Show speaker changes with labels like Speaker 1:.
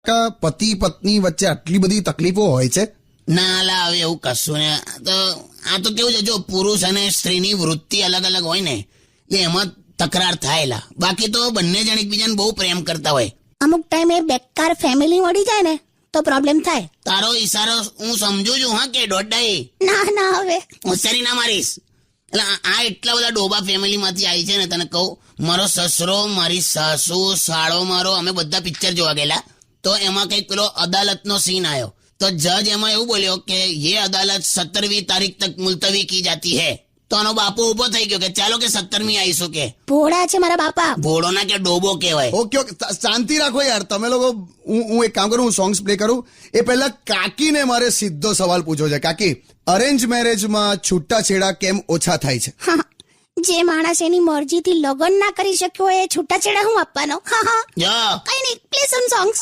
Speaker 1: કાકા પતિ પત્ની વચ્ચે આટલી બધી તકલીફો હોય છે?
Speaker 2: ના લા, હવે એવું કશું ને. આ તો કેવું છે, જો પુરુષ અને સ્ત્રીની વૃત્તિ અલગ અલગ હોય ને એટલે એમાં તકરાર થાયલા. બાકી તો બંને જણ એકબીજાને બહુ પ્રેમ કરતા હોય.
Speaker 3: અમુક ટાઈમે બેકાર ફેમિલી મળી જાય ને તો પ્રોબ્લેમ થાય.
Speaker 2: તારો ઈશારો હું સમજુ છું, હા કે દોડાઈ
Speaker 3: ના હવે
Speaker 2: હોશિયારી ના મારીશ. એટલે આ એટલા બધા ડોબા ફેમિલી માંથી આવી છે ને, તને કહું, મારો સસરો, મારી સાસુ, સાળો મારો, અમે બધા પિક્ચર જોવા ગયેલા. તો એમાં કઈક પેલો અદાલતનો સીન આવ્યો તો જજ એમાં એવું બોલ્યો કે ये अदालत 17वीं तारीख तक मुलतवी की जाती है. તો આનો બાપો ઉભો થઈ ગયો કે ચાલો કે 17મી આવીશું કે.
Speaker 3: ભોળા છે મારા બાપા.
Speaker 2: ભોળો ના કે ડોબો કહેવાય.
Speaker 1: ઓકે ઓકે, શાંતિ રાખો યાર તમે લોકો. હું એક કામ કરું, હું સોંગ્સ પ્લે કરું એ પહેલા કાકીને મારે સીધો સવાલ પૂછવો છે. કાકી, અરેન્જ મેરેજમાં છૂટાછેડા કેમ ઓછા થાય છે?
Speaker 3: જે માણસ એની મરજીથી લગ્ન ના કરી શક્યો હોય એ છૂટાછેડા હું આપવાનો?
Speaker 2: જો
Speaker 3: કઈ નહીં, પ્લે સમ સોંગ્સ.